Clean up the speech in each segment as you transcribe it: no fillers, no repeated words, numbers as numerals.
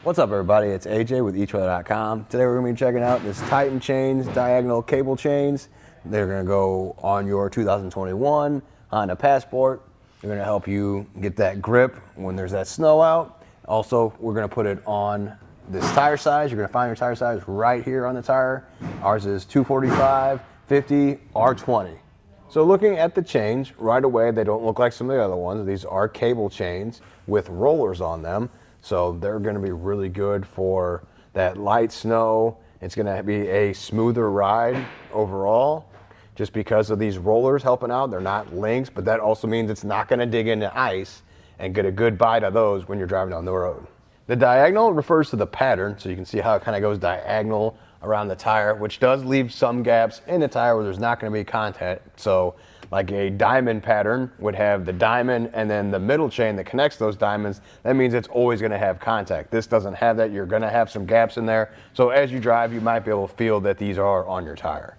What's up, everybody? It's AJ with etrailer.com. Today we're going to be checking out this Titan chains, diagonal cable chains. They're going to go on your 2021 Honda Passport. They're going to help you get that grip when there's that snow out. Also, we're going to put it on this tire size. You're going to find your tire size right here on the tire. Ours is 245, 50, R20. So looking at the chains, right away, they don't look like some of the other ones. These are cable chains with rollers on them. So they're going to be really good for that light snow. It's going to be a smoother ride overall just because of these rollers helping out. They're not links, but that also means it's not going to dig into ice and get a good bite of those when you're driving down the road. The diagonal refers to the pattern, so you can see how it kind of goes diagonal around the tire, which does leave some gaps in the tire where there's not going to be contact. So like a diamond pattern would have the diamond and then the middle chain that connects those diamonds. That means it's always going to have contact. This doesn't have that. You're going to have some gaps in there. So as you drive, you might be able to feel that these are on your tire.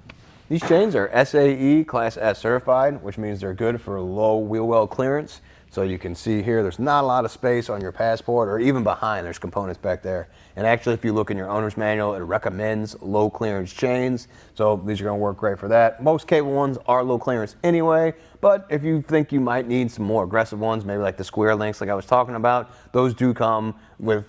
These chains are SAE Class S certified, which means they're good for low wheel well clearance. So you can see here, there's not a lot of space on your Passport or even behind. There's components back there. And actually, if you look in your owner's manual, it recommends low clearance chains. So these are going to work great for that. Most cable ones are low clearance anyway, but if you think you might need some more aggressive ones, maybe like the square links like I was talking about, those do come with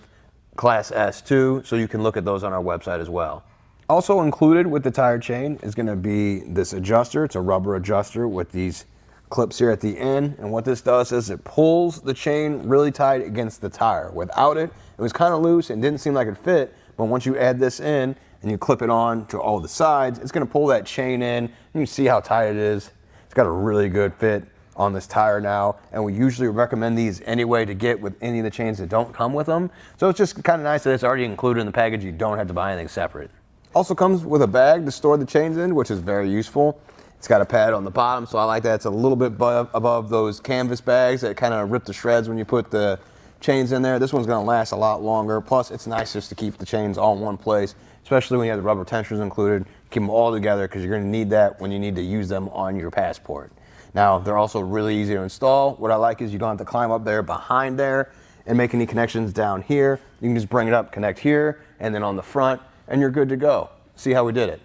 Class S too, so you can look at those on our website as well. Also included with the tire chain is going to be this adjuster. It's a rubber adjuster with these clips here at the end, and what this does is it pulls the chain really tight against the tire. Without it, it was kind of loose and didn't seem like it fit, but once you add this in and you clip it on to all the sides, it's going to pull that chain in. You can see how tight it is. It's got a really good fit on this tire now, and we usually recommend these anyway to get with any of the chains that don't come with them. So it's just kind of nice that it's already included in the package. You don't have to buy anything separate. Also comes with a bag to store the chains in, which is very useful. It's got a pad on the bottom, so I like that. It's a little bit above those canvas bags that kind of rip to shreds when you put the chains in there. This one's going to last a lot longer. Plus, it's nice just to keep the chains all in one place, especially when you have the rubber tensioners included. Keep them all together because you're going to need that when you need to use them on your Passport. Now, they're also really easy to install. What I like is you don't have to climb up there behind there and make any connections down here. You can just bring it up, connect here, and then on the front, and you're good to go. See how we did it.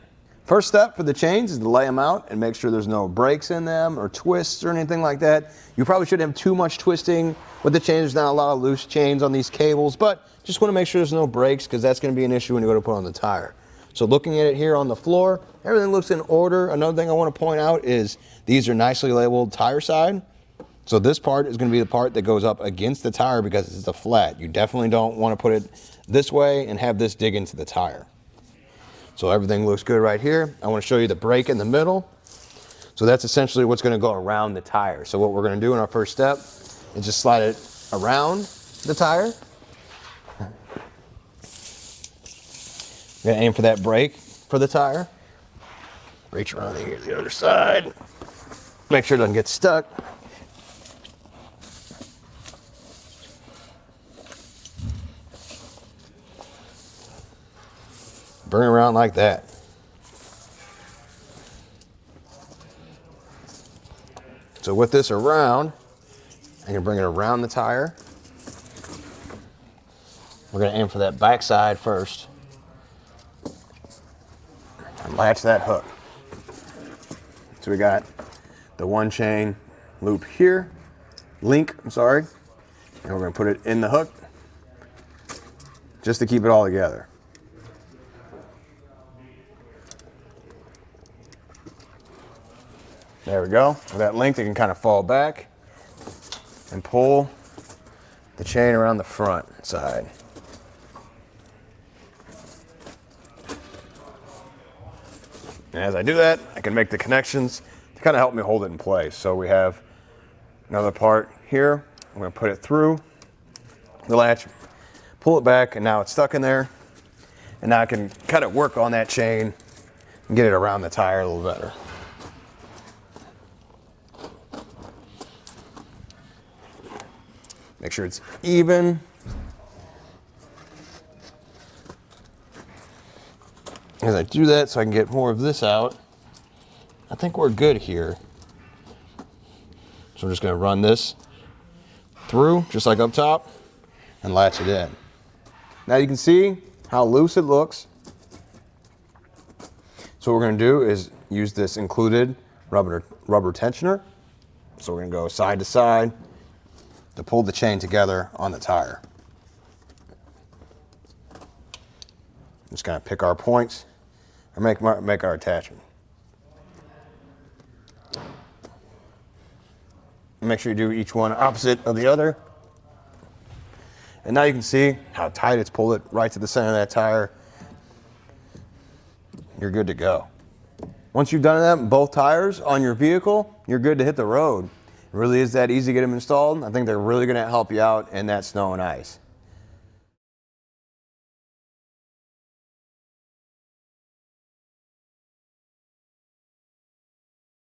First step for the chains is to lay them out and make sure there's no breaks in them or twists or anything like that. You probably shouldn't have too much twisting with the chains. There's not a lot of loose chains on these cables, but just want to make sure there's no breaks because that's going to be an issue when you go to put on the tire. So looking at it here on the floor, everything looks in order. Another thing I want to point out is these are nicely labeled tire side. So this part is going to be the part that goes up against the tire because it's a flat. You definitely don't want to put it this way and have this dig into the tire. So everything looks good right here. I want to show you the brake in the middle. So that's essentially what's going to go around the tire. So what we're going to do in our first step is just slide it around the tire. We're going to aim for that brake for the tire. Reach around here to the other side. Make sure it doesn't get stuck. Bring it around like that. So with this around, I can bring it around the tire. We're going to aim for that back side first. And latch that hook. So we got the one chain loop here, and we're going to put it in the hook just to keep it all together. There we go. With that length, it can kind of fall back and pull the chain around the front side. And as I do that, I can make the connections to kind of help me hold it in place. So we have another part here. I'm going to put it through the latch, pull it back, and now it's stuck in there. And now I can kind of work on that chain and get it around the tire a little better. Make sure it's even. As I do that, so I can get more of this out, I think we're good here. So I'm just going to run this through, just like up top, and latch it in. Now you can see how loose it looks. So what we're going to do is use this included rubber tensioner. So we're going to go side to side to pull the chain together on the tire. Just kind of pick our points or make our attachment. Make sure you do each one opposite of the other. And now you can see how tight it's pulled it right to the center of that tire. You're good to go. Once you've done that, both tires on your vehicle, you're good to hit the road. It really is that easy to get them installed. I think they're really going to help you out in that snow and ice.